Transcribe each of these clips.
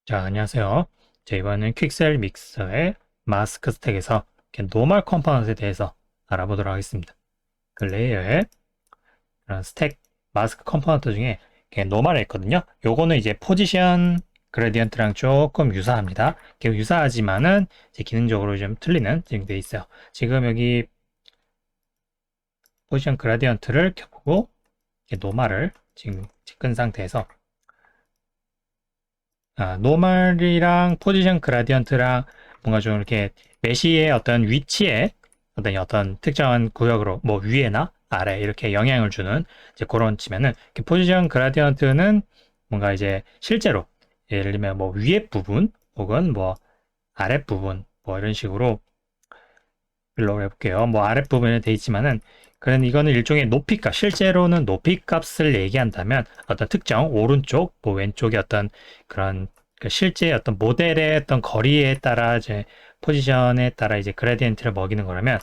자, 안녕하세요. 자, 이번에는 퀵셀 믹서의 마스크 스택에서 노멀 컴포넌트에 대해서 알아보도록 하겠습니다. 그 레이어에 그런 스택 마스크 컴포넌트 중에 노멀에 있거든요. 요거는 이제 포지션 그레디언트랑 조금 유사합니다. 유사하지만은 이제 기능적으로 좀 틀리는 지금 돼 있어요. 지금 여기 포지션 그라디언트를 켜보고 노멀을 지금 찍은 상태에서 노멀이랑 포지션 그라디언트랑 뭔가 좀 이렇게 메시의 어떤 위치에 어떤 특정한 구역으로 뭐 위에나 아래 이렇게 영향을 주는 이제 그런 치면은 포지션 그라디언트는 뭔가 이제 실제로 예를 들면 뭐 위에 부분 혹은 뭐 아랫 부분 뭐 이런 식으로 빌로 해볼게요. 뭐 아랫 부분에 돼 있지만은 그런 이거는 일종의 높이값, 실제로는 높이값을 얘기한다면 어떤 특정 오른쪽, 뭐 왼쪽의 어떤 그런 그 실제 어떤 모델의 어떤 거리에 따라 이제 포지션에 따라 이제 그레디엔트를 먹이는 거라면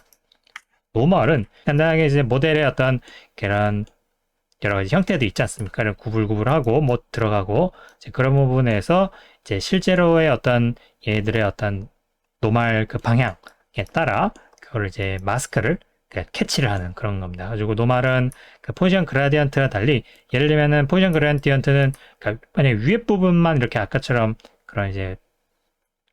노멀은 간단하게 이제 모델의 어떤 그런 여러 가지 형태도 있지 않습니까? 이런 구불구불하고 못 들어가고 이제 그런 부분에서 이제 실제로의 어떤 얘들의 어떤 노멀 그 방향에 따라 그걸 이제 마스크를 캐치를 하는 그런 겁니다. 가지고 노멀은 그 포지션 그라디언트와 달리 예를 들면은 포지션 그라디언트는 그러니까 만약 위에 부분만 이렇게 아까처럼 그런 이제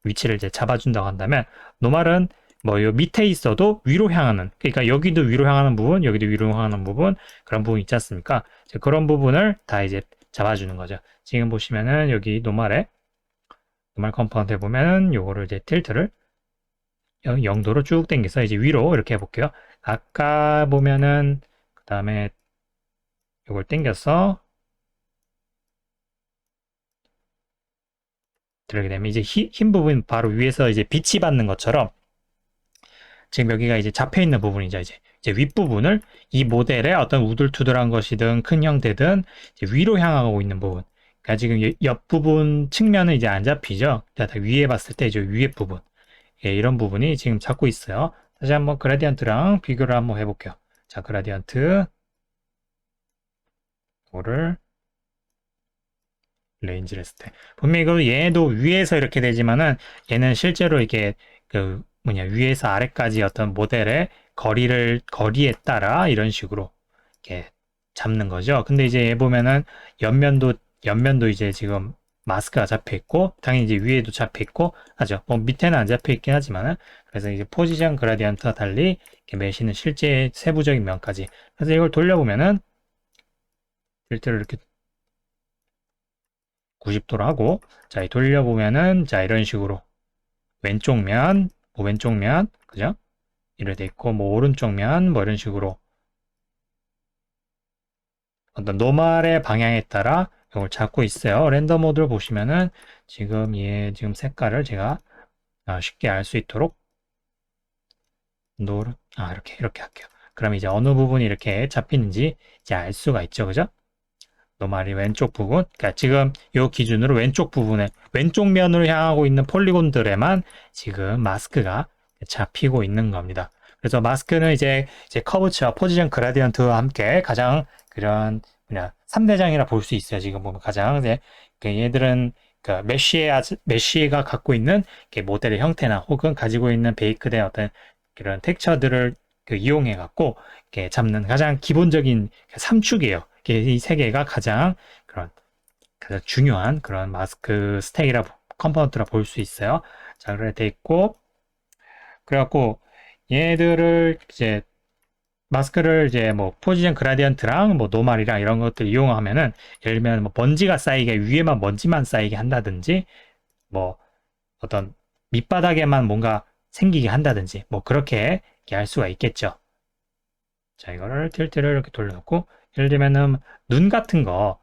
위치를 이제 잡아준다고 한다면 노멀은 뭐 요 밑에 있어도 위로 향하는 그러니까 여기도 위로 향하는 부분 여기도 위로 향하는 부분 그런 부분 있지 않습니까? 그런 부분을 다 이제 잡아주는 거죠. 지금 보시면은 여기 노멀에 노멀 컴포넌트에 보면은 요거를 이제 틸트를 0도로 쭉 당겨서 이제 위로 이렇게 해볼게요. 아까 보면은 그 다음에 요걸 당겨서 들어게 되면 이제 흰 부분 바로 위에서 이제 빛이 받는 것처럼 지금 여기가 이제 잡혀 있는 부분이죠. 이제 윗부분을 이 모델의 어떤 우둘투둘한 것이든 큰 형태든 위로 향하고 있는 부분. 그러니까 지금 옆부분 측면은 이제 안 잡히죠. 자, 위에 봤을 때 이제 위에 부분. 예, 이런 부분이 지금 잡고 있어요. 다시 한번 그라디언트랑 비교를 한번 해볼게요. 자, 그라디언트 이거를 레인지를 했을 때 분명히 이거 얘도 위에서 이렇게 되지만은 얘는 실제로 이게 그 뭐냐 위에서 아래까지 어떤 모델의 거리에 따라 이런 식으로 이렇게 잡는 거죠. 근데 이제 얘 보면은 옆면도 이제 지금 마스크가 잡혀 있고 당연히 이제 위에도 잡혀 있고 하죠. 뭐 밑에는 안 잡혀 있긴 하지만은 그래서 이제 포지션 그라디언트와 달리 이렇게 메시는 실제 세부적인 면까지 그래서 이걸 돌려보면은 실제로 이렇게 90도로 하고 자 돌려보면은 자 이런 식으로 왼쪽 면, 뭐 왼쪽 면, 그죠? 이렇게 돼 있고 뭐 오른쪽 면, 뭐 이런 식으로 어떤 노멀의 방향에 따라 이걸 잡고 있어요. 렌더 모드를 보시면은 지금 얘 지금 색깔을 제가 쉽게 알 수 있도록 이렇게 할게요. 그럼 이제 어느 부분이 이렇게 잡히는지 이제 알 수가 있죠, 그죠? 노말이 왼쪽 부분, 그러니까 지금 이 기준으로 왼쪽 부분에 왼쪽 면으로 향하고 있는 폴리곤들에만 지금 마스크가 잡히고 있는 겁니다. 그래서 마스크는 이제 커브치와 포지션 그라디언트와 함께 가장 그런 뭐냐 3대장이라 볼 수 있어요. 지금 보면 가장 이제 얘들은 그 메쉬가 갖고 있는 모델의 형태나 혹은 가지고 있는 베이크된 어떤 그런 텍처들을 이용해 갖고 잡는 가장 기본적인 3축이에요. 이 세 개가 가장 중요한 그런 마스크 스택이라 컴포넌트라 볼 수 있어요. 자, 그래 돼 있고 그래갖고 얘들을 이제 마스크를 이제 뭐 포지션 그라디언트랑 뭐 노멀이랑 이런 것들 이용하면은 예를 들면 뭐 먼지가 쌓이게 위에만 먼지만 쌓이게 한다든지 뭐 어떤 밑바닥에만 뭔가 생기게 한다든지 뭐 그렇게 할 수가 있겠죠. 자, 이거를 틸트를 이렇게 돌려놓고 예를 들면은 눈 같은 거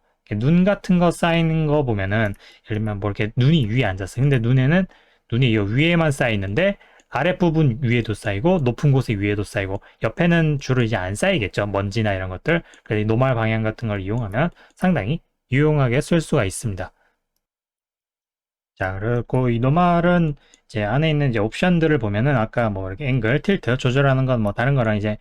쌓이는 거 보면은 예를 들면 뭐 이렇게 눈이 위에 앉았어요. 근데 눈이 이 위에만 쌓이는데 아랫부분 위에도 쌓이고 높은 곳에 위에도 쌓이고 옆에는 주로 이제 안 쌓이겠죠. 먼지나 이런 것들. 그래서 노멀 방향 같은 걸 이용하면 상당히 유용하게 쓸 수가 있습니다. 자, 그리고 이 노멀은 이제 안에 있는 이제 옵션들을 보면은 아까 뭐 이렇게 앵글, 틸트 조절하는 건 뭐 다른 거랑 이제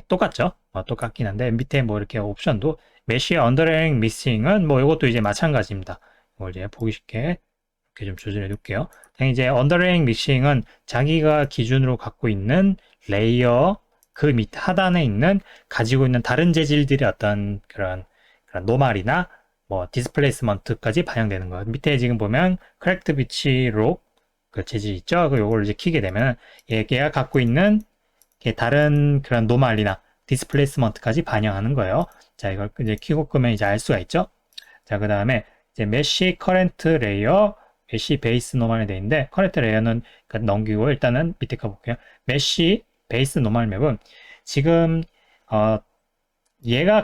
똑같죠? 똑같긴 한데 밑에 뭐 이렇게 옵션도 메쉬 언더레잉 미싱은 뭐 이것도 이제 마찬가지입니다. 이걸 이제 보기 쉽게 이렇게 좀 조절해 놓을게요. 이제 언더레잉 믹싱은 자기가 기준으로 갖고 있는 레이어 그 밑 하단에 있는 가지고 있는 다른 재질들의 어떤 그런 노말이나 뭐 디스플레이스먼트까지 반영되는 거예요. 밑에 지금 보면 크랙트 비치 록그 재질 있죠? 그 요걸 이제 키게 되면 얘가 갖고 있는 다른 그런 노말이나 디스플레이스먼트까지 반영하는 거예요. 자, 이걸 이제 키고 끄면 이제 알 수가 있죠? 자, 그 다음에 이제 메쉬 커렌트 레이어, 메쉬 베이스 노멀이 돼 있는데, 커렌트 레이어는 넘기고 일단은 밑에 거 볼게요. 메쉬 베이스 노멀 맵은 지금, 얘가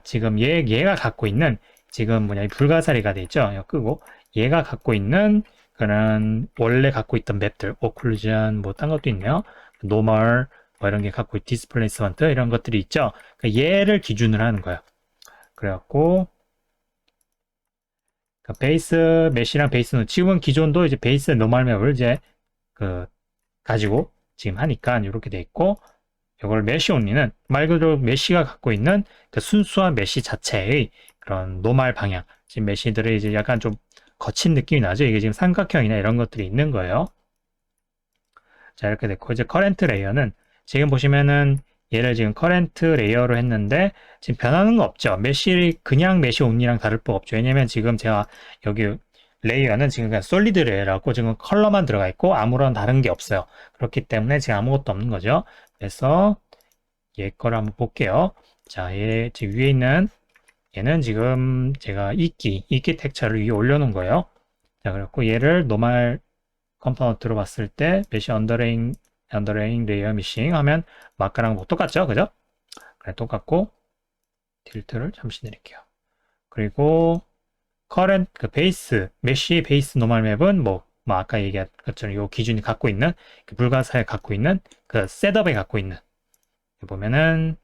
지금 얘가 갖고 있는, 지금 이 불가사리가 돼 있죠? 이거 끄고, 얘가 갖고 있는 그런 원래 갖고 있던 맵들, 오클루전, 뭐 딴 것도 있네요. 노멀, 뭐 이런 게 갖고 디스플레이스먼트 이런 것들이 있죠. 그러니까 얘를 기준으로 하는 거예요. 그래갖고 베이스 메시랑 베이스는 지금은 기존도 이제 베이스 노멀 맵을 이제 가지고 지금 하니까 이렇게 돼 있고, 이걸 메시 온리는 말 그대로 메시가 갖고 있는 그 순수한 메시 자체의 그런 노멀 방향. 지금 메시들이 이제 약간 좀 거친 느낌이 나죠. 이게 지금 삼각형이나 이런 것들이 있는 거예요. 자, 이렇게 됐고, 이제 커렌트 레이어는 지금 보시면은 얘를 지금 커렌트 레이어로 했는데 지금 변하는 거 없죠. 그냥 메시 온리랑 다를 바 없죠. 왜냐면 지금 제가 여기 레이어는 지금 그냥 솔리드 레이어라고 지금 컬러만 들어가 있고 아무런 다른 게 없어요. 그렇기 때문에 지금 아무것도 없는 거죠. 그래서 얘 거를 한번 볼게요. 자, 얘 지금 위에 있는 얘는 지금 제가 이끼 텍처를 위에 올려놓은 거예요. 자, 그래갖고 얘를 노멀 컴포넌트로 봤을 때 메시 언더레잉 레이어 미싱 하면 마카랑 뭐 똑같죠? 그죠? 그래, 똑같고 틸트를 잠시 내릴게요. 그리고 그 메시 베이스 노멀 맵은 뭐 아까 얘기한 것처럼 요 기준이 갖고 있는 그 불가사에 갖고 있는 그 셋업에 갖고 있는 보면은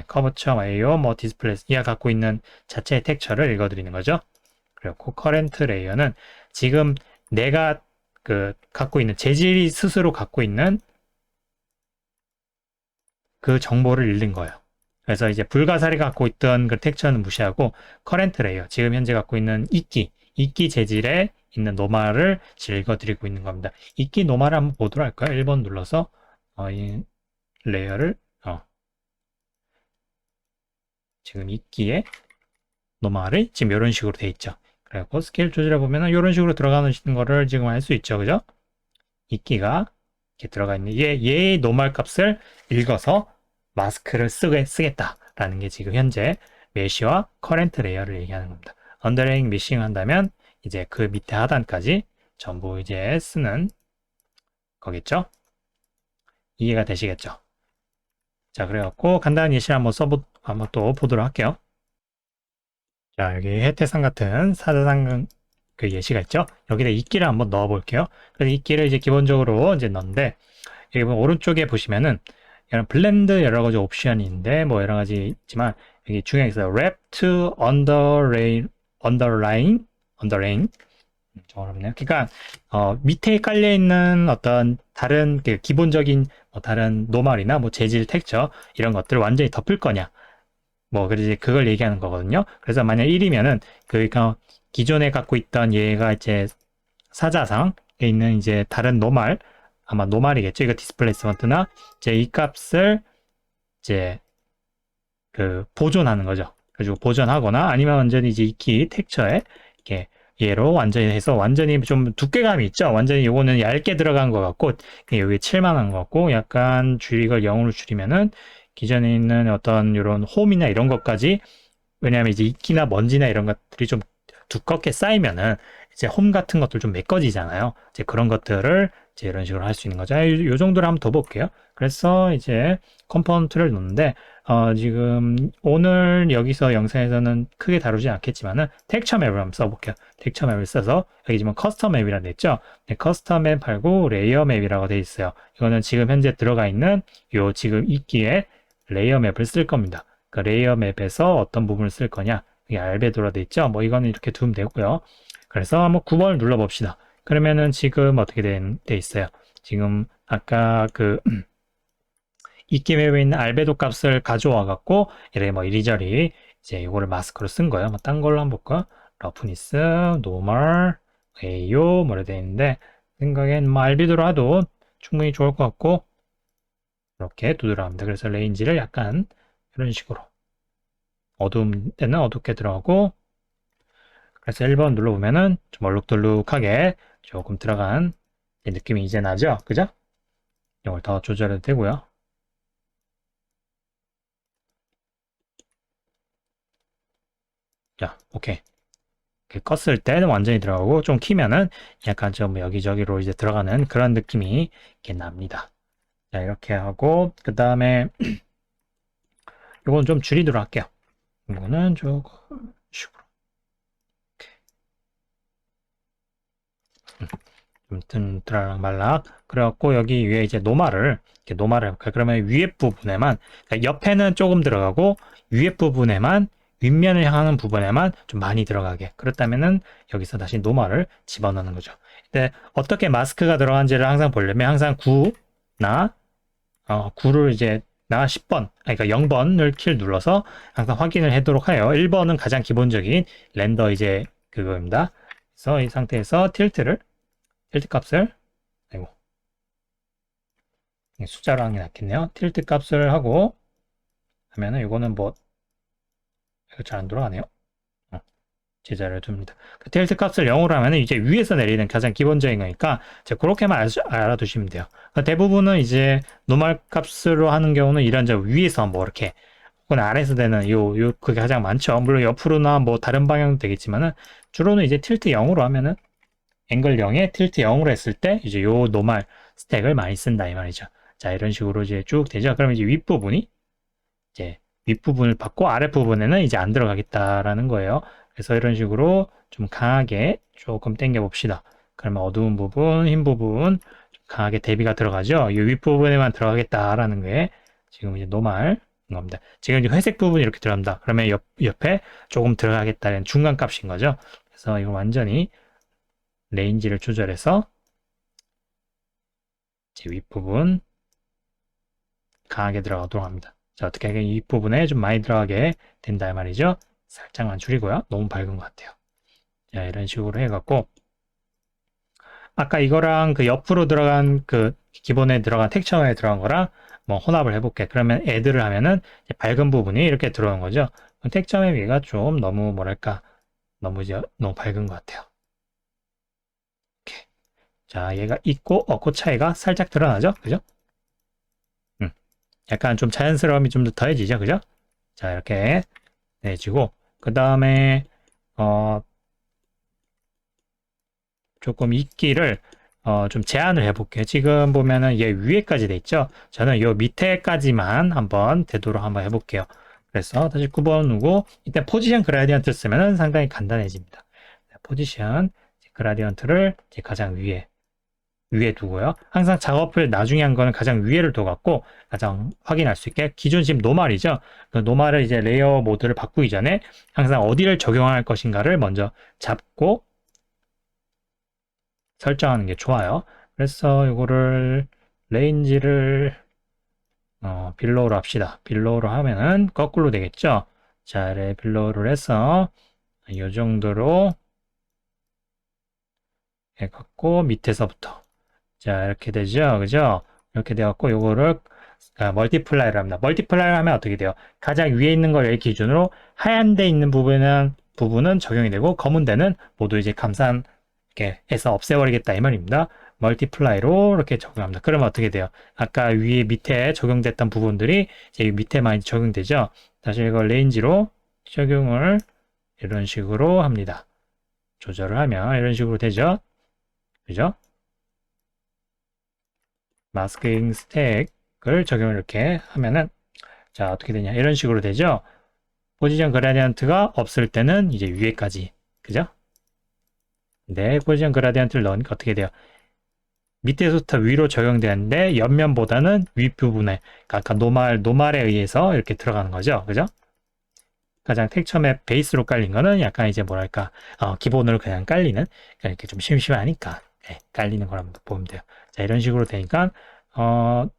커버처 AO 뭐 디스플레이 이하 갖고 있는 자체의 텍처를 읽어드리는 거죠. 그리고 커렌트 레이어는 지금 내가 갖고 있는 재질이 스스로 갖고 있는 그 정보를 읽는 거예요. 그래서 이제 불가사리 갖고 있던 그 텍처는 무시하고 커렌트 레이어, 지금 현재 갖고 있는 이끼 재질에 있는 노말을 읽어드리고 있는 겁니다. 이끼 노말을 한번 보도록 할까요? 1번 눌러서 이 레이어를 지금 이끼의 노말이 지금 이런 식으로 돼 있죠. 그래갖고 스케일 조절해 보면은 이런 식으로 들어가는 거를 지금 알 수 있죠. 그죠? 이끼가 이렇게 들어가 있는 얘의 노멀 값을 읽어서 마스크를 쓰겠다라는 게 지금 현재 메시와 커렌트 레이어를 얘기하는 겁니다. 언더레잉 미싱 한다면 이제 그 밑에 하단까지 전부 이제 쓰는 거겠죠? 이해가 되시겠죠? 자, 그래갖고 간단한 예시를 한번 또 보도록 할게요. 자, 여기 해태상 같은 사자상 그 예시가 있죠? 여기다 이끼를 한번 넣어 볼게요. 그래서 이끼를 이제 기본적으로 이제 넣는데, 여기 보면 오른쪽에 보시면은 이런 블렌드 여러 가지 옵션이 있는데 뭐 여러 가지 있지만 여기 중요한 게 있어요. wrap to underline 좀 어렵네요. 그러니까 밑에 깔려 있는 어떤 다른 기본적인 다른 노멀이나 뭐 재질 텍처 이런 것들을 완전히 덮을 거냐, 뭐 그래서 그걸 얘기하는 거거든요. 그래서 만약 1이면은 그러니까 기존에 갖고 있던 얘가 이제 사자상에 있는 이제 다른 노멀, 아마 노멀이겠죠. 이거 디스플레이스먼트나 이제 이 값을 이제 보존하는 거죠. 그리고 보존하거나 아니면 완전히 이제 이키 텍처에 이렇게 얘로 완전히 해서 완전히 좀 두께감이 있죠. 완전히 요거는 얇게 들어간 것 같고 여기 칠만한 것 같고 약간 이걸 0으로 줄이면은 기존에 있는 어떤 이런 홈이나 이런 것까지, 왜냐하면 이제 이끼나 먼지나 이런 것들이 좀 두껍게 쌓이면은 이제 홈 같은 것들 좀 메꿔지잖아요. 이제 그런 것들을 이제 이런 식으로 할 수 있는 거죠. 요 정도로 한번 더 볼게요. 그래서 이제 컴포넌트를 놓는데 지금 오늘 여기서 영상에서는 크게 다루지 않겠지만은 텍처 맵을 한번 써볼게요. 텍처 맵을 써서 여기 지금 커스텀 맵이라고 돼 있죠. 네, 커스텀 맵 말고 레이어 맵이라고 돼 있어요. 이거는 지금 현재 들어가 있는 요 지금 이끼에 레이어 맵을 쓸 겁니다. 그 레이어 맵에서 어떤 부분을 쓸 거냐, 이게 알베도로 돼 있죠. 뭐 이거는 이렇게 두면 되고요. 그래서 한번 9번을 눌러 봅시다. 그러면은 지금 어떻게 돼 있어요? 지금 아까 이끼 맵에 있는 알베도 값을 가져와 갖고 이래 뭐 이리저리 이제 이거를 마스크로 쓴 거예요. 뭐 딴 걸로 한번 볼까? 러프니스, 노멀, A요 뭐래 돼 있는데 생각엔 뭐 알비도로 해도 충분히 좋을 것 같고 이렇게 두드러합니다. 그래서 레인지를 약간 이런 식으로 어두운 때는 어둡게 들어가고 그래서 1번 눌러보면은 좀 얼룩덜룩하게 조금 들어간 느낌이 이제 나죠? 그죠? 이걸 더 조절해도 되고요. 자, 오케이. 껐을 때는 완전히 들어가고 좀 키면은 약간 좀 여기저기로 이제 들어가는 그런 느낌이 이렇게 납니다. 자, 이렇게 하고 그 다음에 이건 좀 줄이도록 할게요. 이거는 조금 식으로 좀 드라락 말락 그래갖고 여기 위에 이제 노말을 이렇게 노말을 해볼까요? 그러면 위에 부분에만 그러니까 옆에는 조금 들어가고 위에 부분에만 윗면을 향하는 부분에만 좀 많이 들어가게 그렇다면은 여기서 다시 노말을 집어넣는 거죠. 근데 어떻게 마스크가 들어간지를 항상 보려면 항상 9나 9를 이제 나 10번 그러니까 0번을 킬 눌러서 항상 확인을 하도록 해요. 1번은 가장 기본적인 렌더 이제 그거입니다. 그래서 이 상태에서 틸트 값을 아이고 숫자로 하는 게 낫겠네요. 틸트 값을 하고 하면은 이거는 뭐 이거 잘 안 돌아가네요. 제자를 둡니다. 그 틸트 값을 0으로 하면은 이제 위에서 내리는 가장 기본적인 거니까 이제 그렇게만 알아두시면 돼요. 그러니까 대부분은 이제 노멀 값으로 하는 경우는 이런 저 위에서 뭐 이렇게 혹은 아래에서 되는 요 그게 가장 많죠. 물론 옆으로나 뭐 다른 방향도 되겠지만은 주로는 이제 틸트 0으로 하면은 앵글 0에 틸트 0으로 했을 때 이제 요 노멀 스택을 많이 쓴다 이 말이죠. 자, 이런 식으로 이제 쭉 되죠. 그러면 이제 윗부분이 이제 윗부분을 받고 아랫부분에는 이제 안 들어가겠다라는 거예요. 그래서 이런 식으로 좀 강하게 조금 당겨 봅시다. 그러면 어두운 부분, 흰 부분 좀 강하게 대비가 들어가죠. 이 윗부분에만 들어가겠다라는 게 지금 이제 노멀 겁니다. 지금 이제 회색 부분이 이렇게 들어갑니다. 그러면 옆에 조금 들어가겠다는 중간 값인 거죠. 그래서 이거 완전히 레인지를 조절해서 제 윗부분 강하게 들어가도록 합니다. 자, 어떻게 하면 이 부분에 좀 많이 들어가게 된다 말이죠. 살짝만 줄이고요. 너무 밝은 것 같아요. 자, 이런 식으로 해갖고 아까 이거랑 그 옆으로 들어간 그 기본에 들어간 텍스처에 들어간 거랑 뭐 혼합을 해볼게. 그러면 애들을 하면은 밝은 부분이 이렇게 들어오는 거죠. 텍스처의 위가 좀 너무 뭐랄까 너무 이제 너무 밝은 것 같아요. 이렇게. 자, 얘가 있고 없고 차이가 살짝 드러나죠, 그죠? 음, 약간 좀 자연스러움이 좀 더 더해지죠, 그죠? 자, 이렇게 내주고 그 다음에 어, 조금 있기를 좀 제한을 해볼게요. 지금 보면은 얘 위에까지 돼 있죠. 저는 요 밑에까지만 한번 되도록 한번 해볼게요. 그래서 다시 9번 누고 이때 포지션 그라디언트 쓰면은 상당히 간단해집니다. 포지션 그라디언트를 가장 위에 두고요. 항상 작업을 나중에 한 거는 가장 위에를 둬갖고 가장 확인할 수 있게 기존 지금 노말이죠. 그 노말을 이제 레이어 모드를 바꾸기 전에 항상 어디를 적용할 것인가를 먼저 잡고 설정하는 게 좋아요. 그래서 이거를 레인지를 빌로우로 합시다. 빌로우로 하면은 거꾸로 되겠죠. 자, 빌로우를 해서 이 정도로 해갖고 밑에서부터 자, 이렇게 되죠. 그죠? 이렇게 돼갖고 요거를 멀티플라이를 합니다. 멀티플라이를 하면 어떻게 돼요? 가장 위에 있는 걸 기준으로 하얀 데 있는 부분은 적용이 되고 검은 데는 모두 이제 감산 이렇게 해서 없애버리겠다 이 말입니다. 멀티플라이로 이렇게 적용합니다. 그러면 어떻게 돼요? 아까 위에 밑에 적용됐던 부분들이 이제 밑에만 적용되죠. 다시 이걸 레인지로 적용을 이런 식으로 합니다. 조절을 하면 이런 식으로 되죠. 그죠? 마스킹 스택을 적용을 이렇게 하면은 자 어떻게 되냐 이런 식으로 되죠. 포지션 그라디언트가 없을 때는 이제 위에까지 그죠? 네, 포지션 그라디언트를 넣으니까 어떻게 돼요? 밑에서부터 위로 적용되는데 옆면보다는 윗부분에 아까 노말에 의해서 이렇게 들어가는 거죠. 그죠? 가장 텍스처 맵 베이스로 깔린 거는 약간 이제 뭐랄까 기본으로 그냥 깔리는 그러니까 이렇게 좀 심심하니까 네, 깔리는 거라고 보면 돼요. 자 이런 식으로 되니까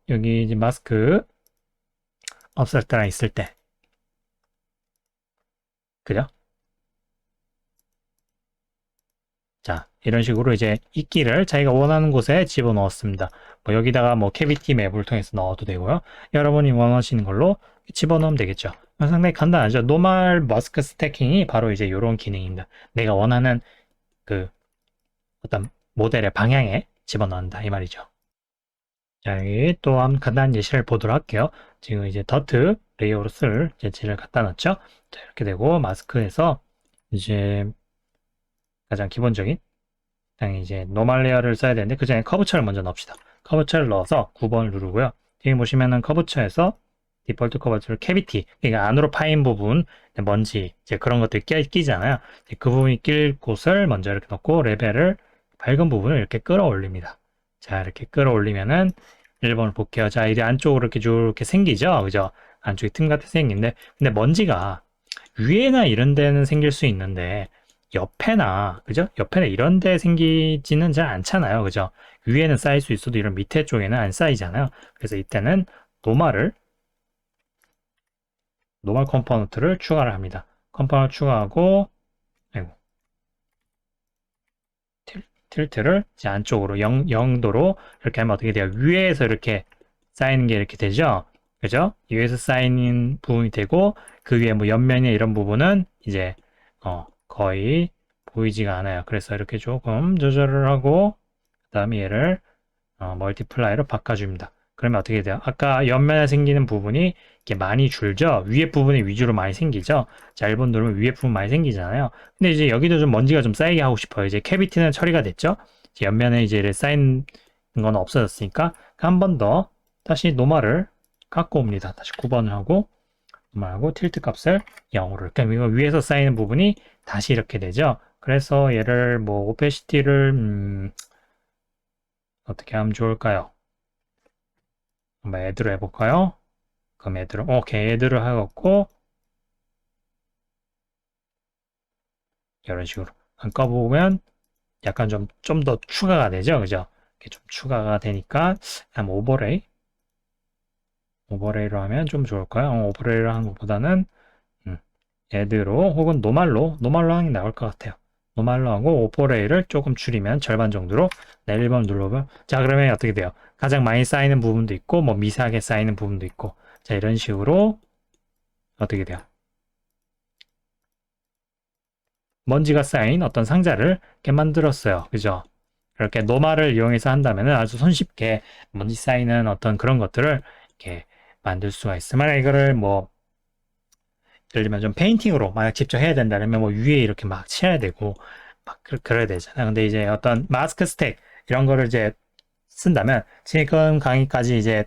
여기 이제 마스크 없을 때랑 있을 때 그죠? 자, 이런 식으로 이제 이끼를 자기가 원하는 곳에 집어넣었습니다. 뭐 여기다가 뭐 캐비티 맵을 통해서 넣어도 되고요. 여러분이 원하시는 걸로 집어넣으면 되겠죠. 상당히 간단하죠. 노멀 머스크 스태킹이 바로 이제 이런 기능입니다. 내가 원하는 그 어떤 모델의 방향에 집어넣는다 이 말이죠. 자, 여기 또 한 간단한 예시를 보도록 할게요. 지금 이제 더트 레이어로 쓸 예시를 갖다 놨죠. 자, 이렇게 되고 마스크에서 이제 가장 기본적인 당연히 이제 노멀 레이어를 써야 되는데 그 전에 커브처를 먼저 넣읍시다. 커브처를 넣어서 9번을 누르고요. 뒤에 보시면은 커브처에서 디폴트 커버처를 캐비티, 그러니까 안으로 파인 부분, 먼지, 이제 그런 것들이 끼잖아요. 그 부분이 낄 곳을 먼저 이렇게 넣고 레벨을 밝은 부분을 이렇게 끌어올립니다. 자, 이렇게 끌어올리면은 1번을 볼게요. 자, 이제 안쪽으로 이렇게 생기죠? 그죠? 안쪽에 틈 같은 생긴데, 근데 먼지가 위에나 이런 데는 생길 수 있는데, 옆에나, 그죠? 옆에나 이런 데 생기지는 잘 않잖아요. 그죠? 위에는 쌓일 수 있어도 이런 밑에 쪽에는 안 쌓이잖아요. 그래서 이때는 노멀 컴포넌트를 추가를 합니다. 컴포넌트 추가하고, 아이고, 틸트를 이제 안쪽으로 0도로 이렇게 하면 어떻게 돼요? 위에서 이렇게 쌓이는 게 이렇게 되죠? 그죠? 위에서 쌓이는 부분이 되고, 그 위에 뭐 옆면이 이런 부분은 이제, 거의 보이지가 않아요. 그래서 이렇게 조금 조절을 하고, 그 다음에 얘를, 멀티플라이로 바꿔줍니다. 그러면 어떻게 돼요? 아까 옆면에 생기는 부분이 이렇게 많이 줄죠? 위에 부분이 위주로 많이 생기죠? 자, 1번 누르면 위에 부분 많이 생기잖아요. 근데 이제 여기도 좀 먼지가 좀 쌓이게 하고 싶어요. 이제 캐비티는 처리가 됐죠? 이제 옆면에 이제 쌓인 건 없어졌으니까 한 번 더 다시 노멀을 갖고 옵니다. 다시 9번을 하고 노멀하고 틸트 값을 0으로 그러니까 위에서 쌓이는 부분이 다시 이렇게 되죠? 그래서 얘를 뭐 오페시티를 어떻게 하면 좋을까요? 한번 애드로 해볼까요? 그럼 애드로, 오케이, 애드로 하고, 이런 식으로. 한꺼보면 약간 좀 더 추가가 되죠? 그죠? 이렇게 좀 추가가 되니까, 한번 오버레이로 하면 좀 좋을까요? 오버레이로 하는 것보다는, 애드로 혹은 노말로 하는 게 나을 것 같아요. 노말로 하고 오버레이를 조금 줄이면 절반 정도로 네, 1번 눌러보면 자 그러면 어떻게 돼요? 가장 많이 쌓이는 부분도 있고 뭐 미세하게 쌓이는 부분도 있고 자 이런 식으로 어떻게 돼요? 먼지가 쌓인 어떤 상자를 이렇게 만들었어요. 그죠? 이렇게 노말을 이용해서 한다면 아주 손쉽게 먼지 쌓이는 어떤 그런 것들을 이렇게 만들 수가 있어요. 만약 이거를 뭐 예를 들면 좀 페인팅으로 만약 직접 해야 된다면 뭐 위에 이렇게 막 칠해야 되고 막 그래야 되잖아요. 근데 이제 어떤 마스크 스택 이런 거를 이제 쓴다면 지금 강의까지 이제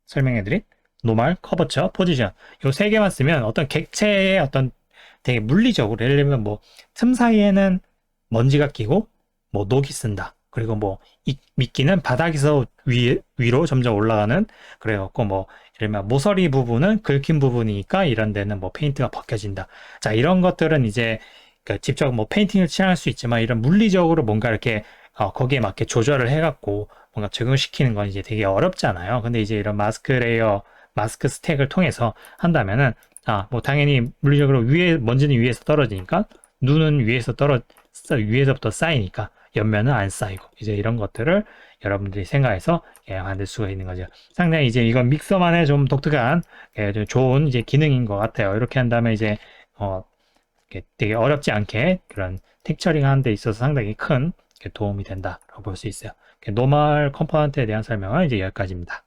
설명해드린 노멀, 커버처, 포지션 요 세 개만 쓰면 어떤 객체의 어떤 되게 물리적으로 예를 들면 뭐 틈 사이에는 먼지가 끼고 뭐 녹이 쓴다. 그리고 뭐 미끼는 바닥에서 위로 점점 올라가는 그래갖고 뭐 예를 들면 모서리 부분은 긁힌 부분이니까 이런 데는 뭐 페인트가 벗겨진다. 자 이런 것들은 이제 그 직접 뭐 페인팅을 칠할 수 있지만 이런 물리적으로 뭔가 이렇게 거기에 맞게 조절을 해갖고 뭔가 적용시키는 건 이제 되게 어렵잖아요. 근데 이제 이런 마스크 레이어, 마스크 스택을 통해서 한다면은 뭐 당연히 물리적으로 위에 먼지는 위에서 떨어지니까 눈은 위에서부터 쌓이니까 옆면은 안 쌓이고 이제 이런 것들을 여러분들이 생각해서 만들 수가 있는 거죠. 상당히 이제 이건 믹서만의 좀 독특한 좀 좋은 이제 기능인 것 같아요. 이렇게 한다면 이제 되게 어렵지 않게 그런 텍처링 하는 데 있어서 상당히 큰 도움이 된다라고 볼 수 있어요. 노멀 컴포넌트에 대한 설명은 이제 여기까지입니다.